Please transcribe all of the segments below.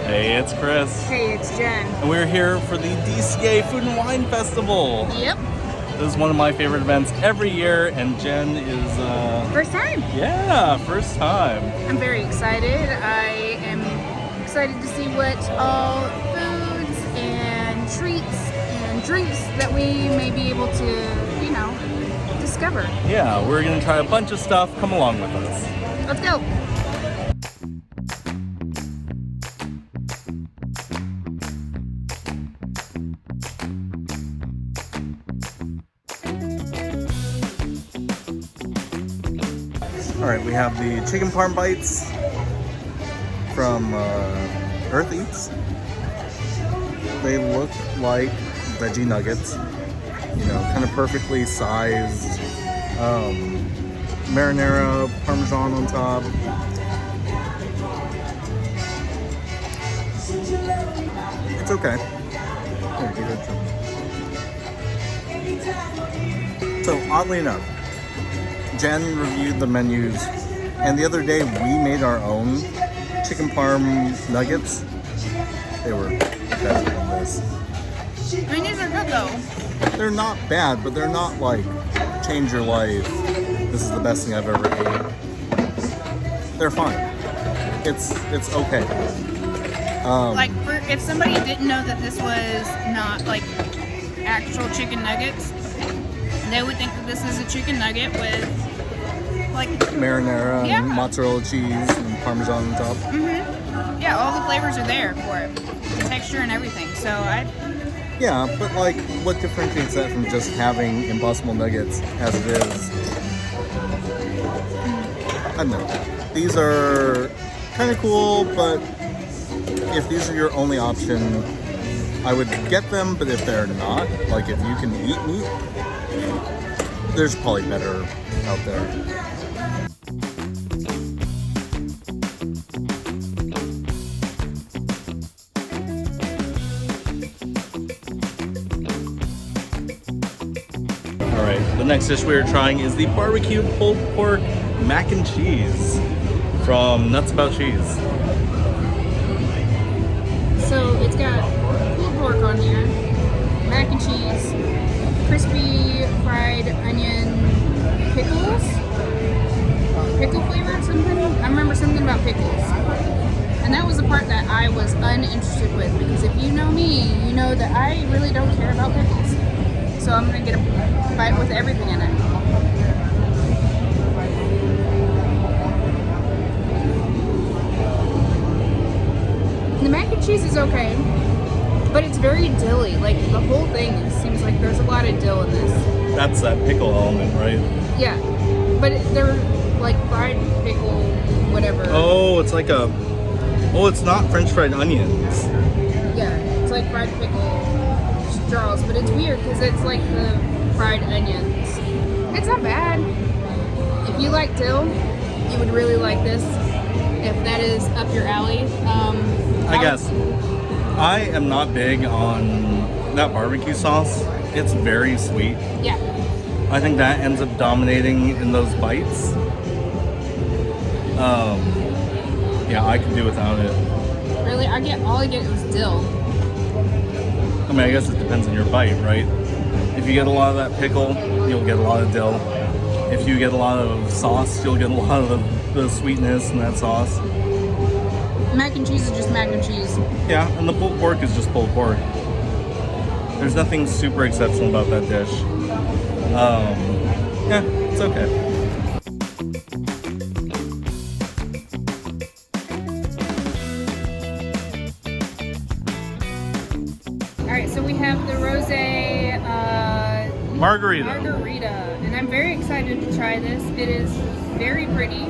Hey, it's Chris. Hey, it's Jen. And we're here for the DCA Food and Wine Festival. Yep. This is one of my favorite events every year, and Jen is... First time. Yeah, first time. I'm very excited. I am excited to see what all foods and treats and drinks that we may be able to, discover. Yeah, we're going to try a bunch of stuff. Come along with us. Let's go. All right, we have the chicken parm bites from Earth Eats. They look like veggie nuggets, kind of perfectly sized. Marinara, Parmesan on top. It's okay. So oddly enough, Jen reviewed the menus, and the other day we made our own chicken parm nuggets. They were better than this. Menus are good though. They're not bad, but they're not like change your life. This is the best thing I've ever ate. They're fine. It's okay. If somebody didn't know that this was not like actual chicken nuggets, they would think that this is a chicken nugget with like marinara and mozzarella cheese and Parmesan on top. Mm-hmm. Yeah, all the flavors are there for it, the texture and everything. So Yeah, but like, what differentiates that from just having Impossible Nuggets as it is? I don't know. These are kind of cool, but if these are your only option, I would get them, but if they're not, like if you can eat meat, there's probably better out there. The next dish we are trying is the barbecue pulled pork mac and cheese from Nuts About Cheese. So it's got pulled pork on here, mac and cheese, crispy fried onion pickles, pickle flavored something. I remember something about pickles. And that was the part that I was uninterested with, because if you know me, you know that I really don't care about pickles. So I'm going to get a bite with everything in it. The mac and cheese is okay, but it's very dilly. Like, the whole thing seems like there's a lot of dill in this. That's that pickle element, right? Yeah, but they're like fried pickle, whatever. Oh, it's like a... Oh, it's not French fried onions. Yeah, it's like fried pickle straws, but it's weird because it's like the fried onions. It's not bad. If you like dill, you would really like this. If that is up your alley. I guess. I am not big on that barbecue sauce. It's very sweet. Yeah. I think that ends up dominating in those bites. Yeah, I could do without it. Really? All I get was dill. I mean, I guess it depends on your bite, right? If you get a lot of that pickle, you'll get a lot of dill. If you get a lot of sauce, you'll get a lot of the sweetness in that sauce. Mac and cheese is just mac and cheese. Yeah, and the pulled pork is just pulled pork. There's nothing super exceptional about that dish. Yeah, it's okay. Alright, so we have the rosé Margarita. And I'm very excited to try this. It is very pretty.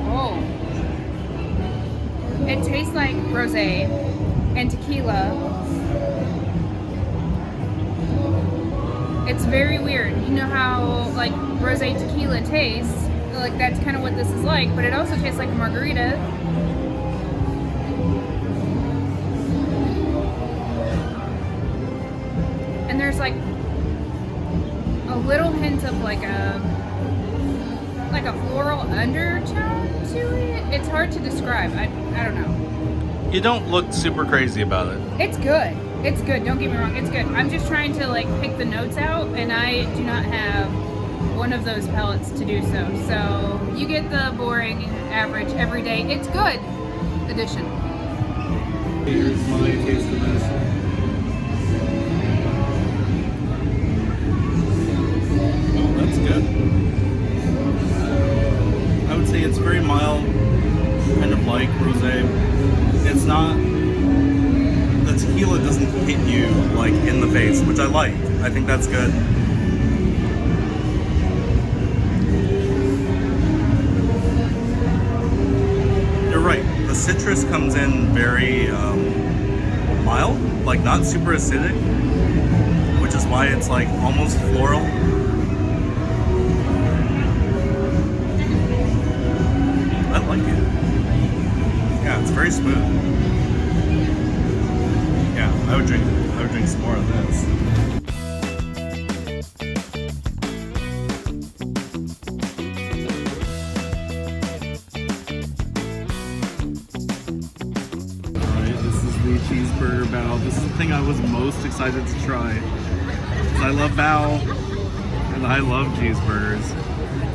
Oh. It tastes like rosé and tequila. It's very weird. You know how like rosé tequila tastes? Like that's kind of what this is like, but it also tastes like a margarita. And there's like a little hint of like a like a floral undertone to it. It's hard to describe. I don't know. You don't look super crazy about it. It's good. It's good. Don't get me wrong. It's good. I'm just trying to like pick the notes out, and I do not have one of those palettes to do so. So you get the boring, average, everyday. It's good edition. Here's my taste of this. Oh, that's good. I would say it's very mild, kind of like rosé. It's not, the tequila doesn't hit you like in the face, which I like. I think that's good. You're right. The citrus comes in very mild, like not super acidic, which is why it's like almost floral. I like it. Yeah, it's very smooth. Yeah, I would drink some more of this. The cheeseburger bao. This is the thing I was most excited to try. Because I love bao and I love cheeseburgers.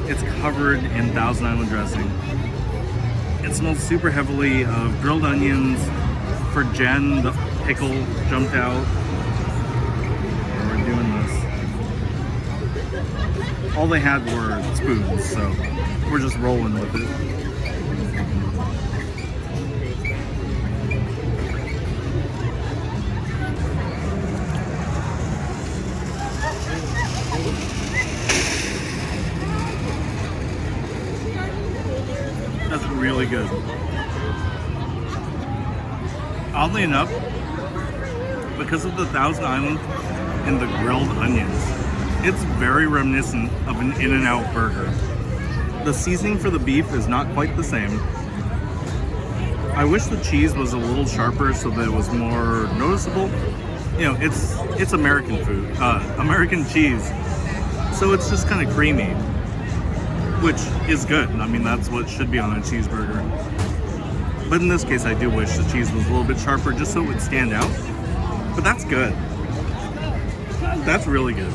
It's covered in Thousand Island dressing. It smells super heavily of grilled onions. For Jen, the pickle jumped out. We're doing this. All they had were spoons, so we're just rolling with it. That's really good. Oddly enough, because of the Thousand Island and the grilled onions, it's very reminiscent of an In-N-Out burger. The seasoning for the beef is not quite the same. I wish the cheese was a little sharper so that it was more noticeable. You know, it's American food, American cheese, so it's just kind of creamy, which is good. I mean, that's what should be on a cheeseburger. But in this case, I do wish the cheese was a little bit sharper just so it would stand out. But that's good. That's really good.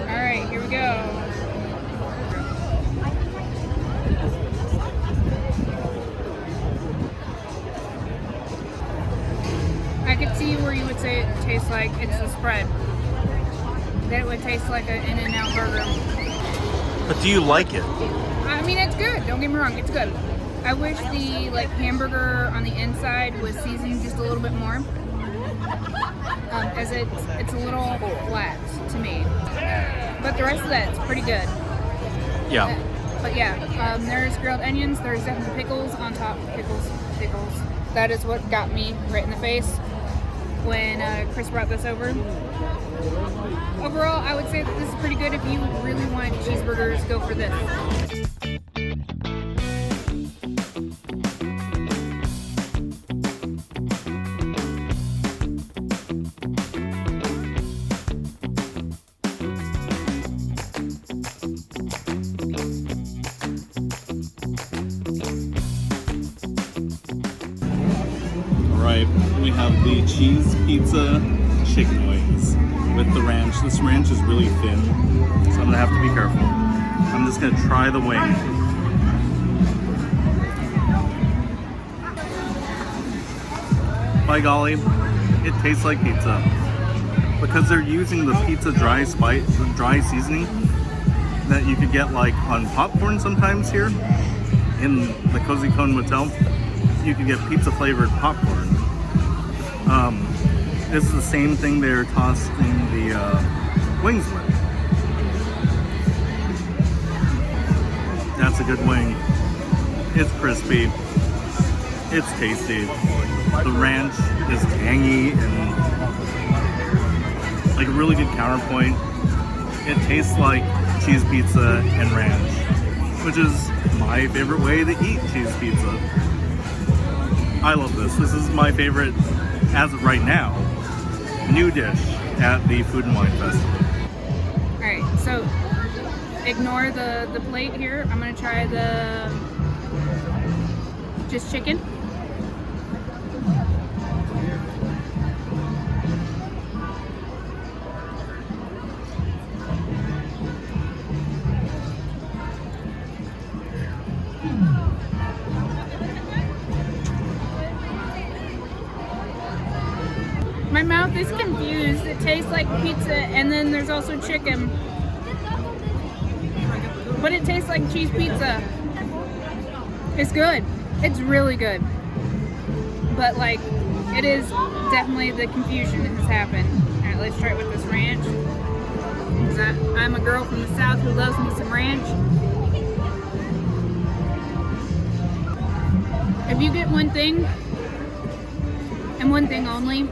All right, here we go. I could see where you would say it tastes like it's the spread. That it would taste like an In-N-Out burger. But do you like it? I mean, it's good. Don't get me wrong, it's good. I wish the like hamburger on the inside was seasoned just a little bit more, as it's a little flat to me. But the rest of that is pretty good. Yeah. But yeah, there's grilled onions. There's definitely pickles on top. Pickles. That is what got me right in the face when Chris brought this over. Overall, I would say that this is pretty good. If you really want cheeseburgers, go for this. Alright, we have the cheese pizza chicken wings with the ranch. This ranch is really thin, so I'm gonna have to be careful. I'm just gonna try the wing. By golly, it tastes like pizza. Because they're using the pizza dry seasoning that you could get like on popcorn sometimes here in the Cozy Cone Motel. You could get pizza flavored popcorn. This is the same thing they're tossing the wings with. That's a good wing. It's crispy. It's tasty. The ranch is tangy and like a really good counterpoint. It tastes like cheese pizza and ranch, which is my favorite way to eat cheese pizza. I love this. This is my favorite, as of right now, new dish at the Food and Wine Festival. Alright, so ignore the plate here. I'm gonna try the just chicken. My mouth is confused. It tastes like pizza, and then there's also chicken. But it tastes like cheese pizza. It's good. It's really good. But like, it is definitely the confusion that has happened. Alright, let's try it with this ranch. 'Cause I'm a girl from the South who loves me some ranch. If you get one thing, and one thing only,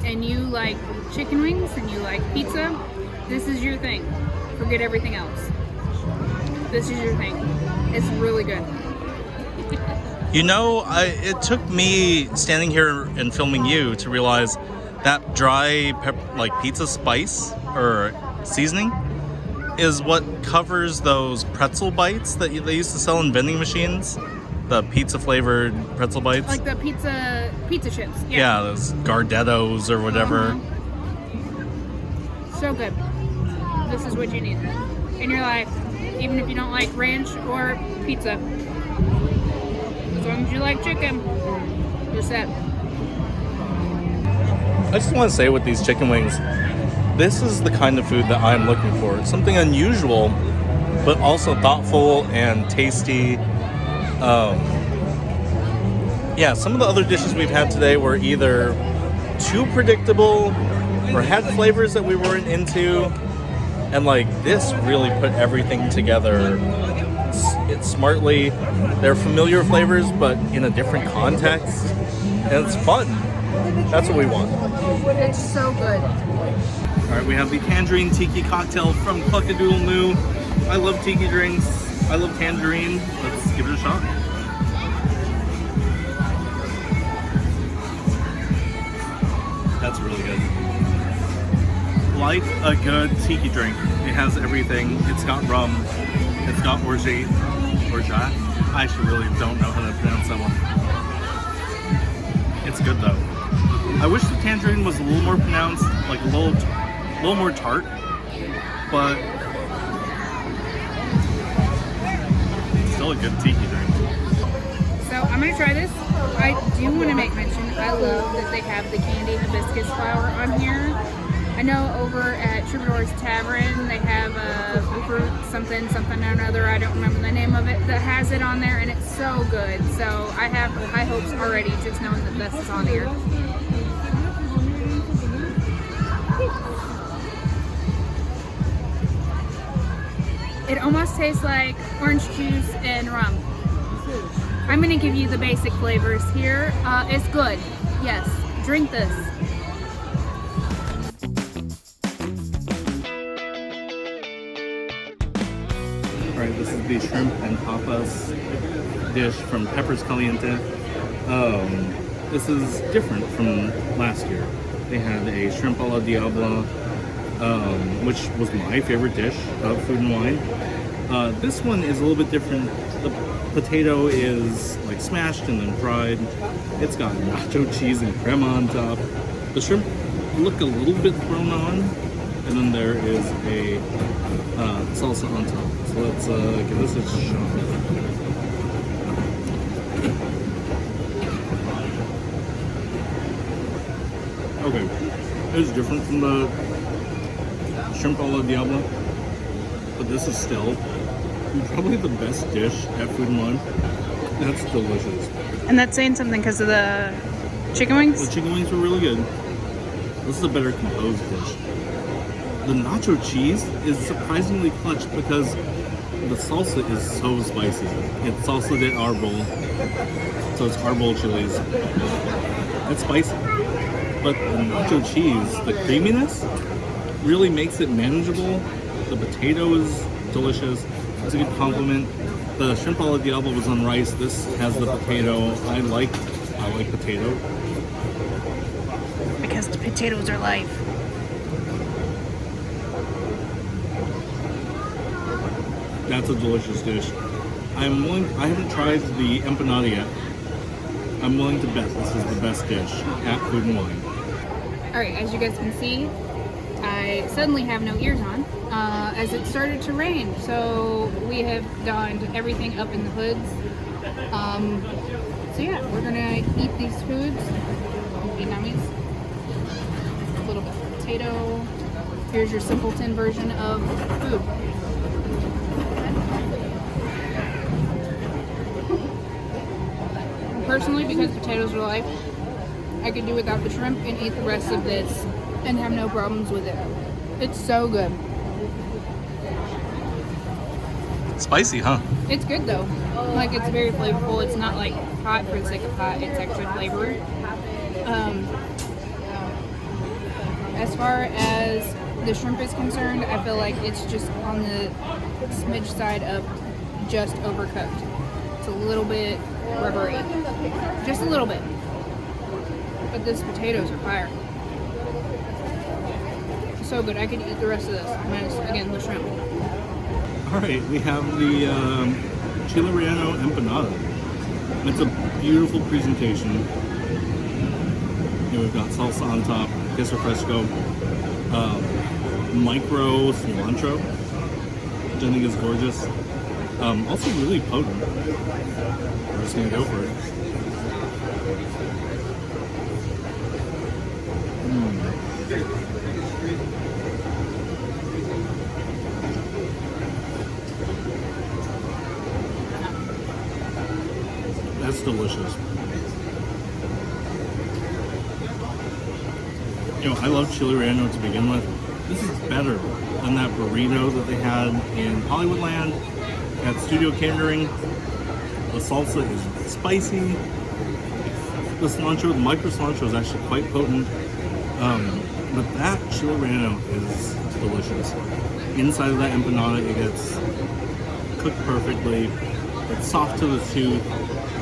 and you like chicken wings and you like pizza, this is your thing. Forget everything else. This is your thing. It's really good. You know, it took me standing here and filming you to realize that dry like pizza spice or seasoning is what covers those pretzel bites that they used to sell in vending machines. The pizza flavored pretzel bites. Like the pizza chips. Yeah, those Gardettos or whatever. So good. This is what you need in your life, even if you don't like ranch or pizza. As long as you like chicken, you're set. I just want to say with these chicken wings, this is the kind of food that I'm looking for. Something unusual, but also thoughtful and tasty. Yeah, some of the other dishes we've had today were either too predictable or had flavors that we weren't into. And like this really put everything together. It's smartly. They're familiar flavors, but in a different context. And it's fun. That's what we want. It's so good. All right, we have the tangerine tiki cocktail from Cluckadoodle Moo. I love tiki drinks. I love tangerine. Let's give it a shot. That's really good. Like a good tiki drink, it has everything. It's got rum. It's got orgeat. I actually really don't know how to pronounce that one. It's good though. I wish the tangerine was a little more pronounced, like a little more tart, but still a good tiki drink. So I'm gonna try this. I do want to make mention, I love that they have the candy hibiscus flower on here. I know over at Troubadour's Tavern they have a fruit something or another, I don't remember the name of it, that has it on there, and it's so good. So I have high hopes already just knowing that this is on here. It almost tastes like orange juice and rum. I'm gonna give you the basic flavors here. It's good. Yes, drink this. Alright, this is the shrimp and papas dish from Peppers Caliente. This is different from last year. They had a shrimp a la Diabla, which was my favorite dish of Food and Wine. This one is a little bit different. The potato is like smashed and then fried. It's got nacho cheese and crema on top. The shrimp look a little bit thrown on, and then there is a salsa on top. So let's give this a shot. Okay, it's different from the shrimp a la Diablo, but this is still probably the best dish at Food and Wine. That's delicious. And that's saying something because of the chicken wings? The chicken wings were really good. This is a better composed dish. The nacho cheese is surprisingly clutch because the salsa is so spicy. It's salsa de arbol, so it's arbol chilies. It's spicy, but the nacho cheese, the creaminess, really makes it manageable. The potato is delicious. It's a good compliment. The shrimp a la Diablo was on rice. This has the potato. I like potato. Because the potatoes are life. That's a delicious dish. I haven't tried the empanada yet. I'm willing to bet this is the best dish at Food and Wine. Alright, as you guys can see, I suddenly have no ears on as it started to rain. So we have donned everything up in the hoods. So yeah, we're gonna eat these foods. Vietnamese. A little bit of potato. Here's your simpleton version of food. Personally, because potatoes are life, I could do without the shrimp and eat the rest of this and have no problems with it. It's so good. Spicy, huh? It's good though. Like, it's very flavorful. It's not like hot for the sake of hot. It's extra flavor. As far as the shrimp is concerned, I feel like it's just on the smidge side of just overcooked. It's a little bit rubbery. Just a little bit. But these potatoes are fire. So good. I could eat the rest of this. Minus, again, the shrimp. Alright, we have the Chile Relleno empanada. It's a beautiful presentation. We've got salsa on top, queso fresco, micro cilantro, which I think is gorgeous. Also really potent. We're just gonna go for it. That's delicious. You know, I love Chile Relleno to begin with. This is better than that burrito that they had in Hollywoodland at Studio Catering. The salsa is spicy. The cilantro, the micro cilantro is actually quite potent. But that Chile Relleno is delicious. Inside of that empanada, it gets cooked perfectly. It's soft to the tooth.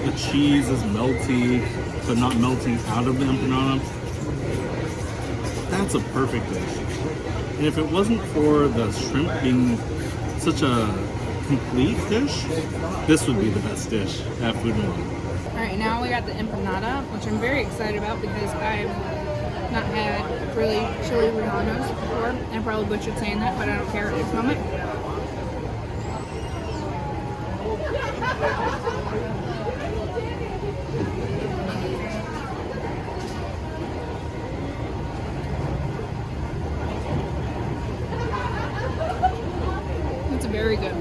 The cheese is melty, but not melting out of the empanada. That's a perfect dish. And if it wasn't for the shrimp being such a complete dish, this would be the best dish at Food and Wine. Alright, now we got the empanada, which I'm very excited about because I've not had really chili rellenos before. I probably butchered saying that, but I don't care at this moment. It's very good.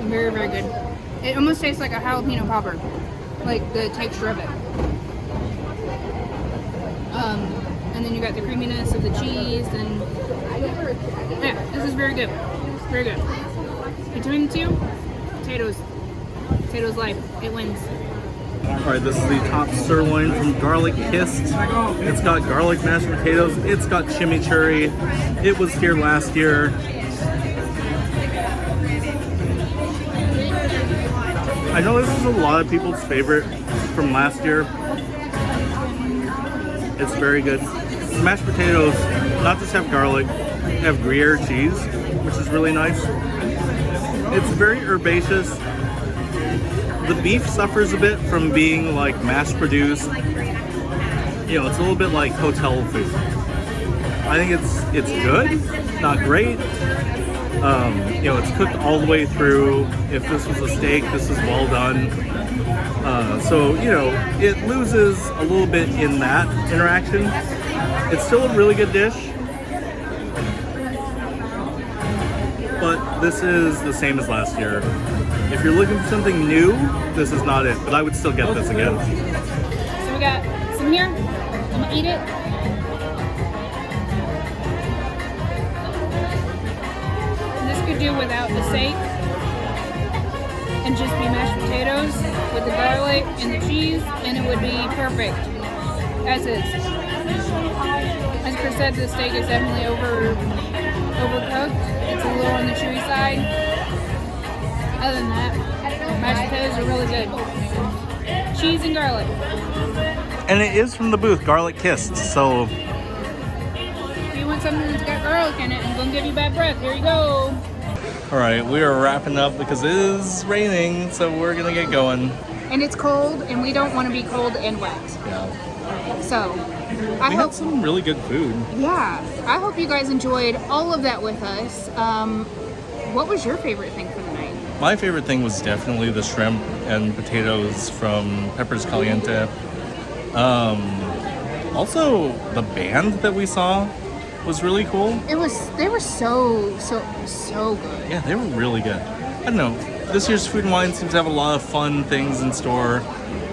Very, very good. It almost tastes like a jalapeno popper, like the texture of it. And then you got the creaminess of the cheese, and yeah, this is very good. Very good. Between the two, potatoes life. It wins. Alright, this is the top sirloin from Garlic Kissed. It's got garlic mashed potatoes. It's got chimichurri. It was here last year. I know this is a lot of people's favorite from last year. It's very good. The mashed potatoes not just have garlic, they have Gruyere cheese, which is really nice. It's very herbaceous. The beef suffers a bit from being like mass produced. You know, it's a little bit like hotel food. I think it's good, not great. You know, it's cooked all the way through. If this was a steak, this is well done. So, you know, it loses a little bit in that interaction. It's still a really good dish. But this is the same as last year. If you're looking for something new, this is not it. But I would still get this again. So we got some here. I'm gonna eat it. This could do without the steak and just be mashed potatoes with the garlic and the cheese, and it would be perfect as is. As Chris said, the steak is definitely overcooked. It's a little on the chewy side. Other than that, mashed potatoes are really good. Cheese and garlic. And it is from the booth, Garlic Kissed, so If you want want something that's got garlic in it and gonna give you bad breath, here you go. All right, we are wrapping up because it is raining, so we're gonna get going. And it's cold, and we don't want to be cold and wet. Yeah. So, We had some really good food. Yeah, I hope you guys enjoyed all of that with us. What was your favorite thing for the night? My favorite thing was definitely the shrimp and potatoes from Peppers Caliente. Also, the band that we saw was really cool. They were so good. Yeah, they were really good. I don't know. This year's Food and Wine seems to have a lot of fun things in store.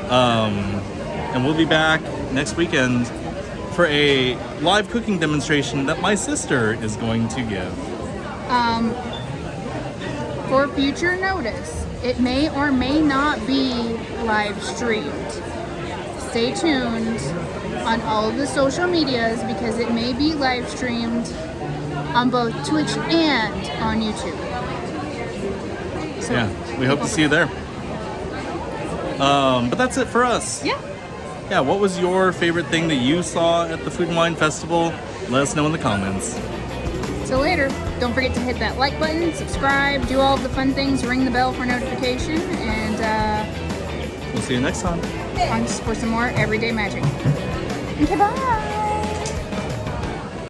And we'll be back next weekend for a live cooking demonstration that my sister is going to give. For future notice, it may or may not be live streamed. Stay tuned on all of the social medias because it may be live streamed on both Twitch and on YouTube. So, Yeah, we hope to see you there. But that's it for us. Yeah. Yeah, what was your favorite thing that you saw at the Food and Wine Festival? Let us know in the comments. So later, don't forget to hit that like button, subscribe, do all of the fun things, ring the bell for notification, and We'll see you next time. for some more everyday magic. Okay, bye.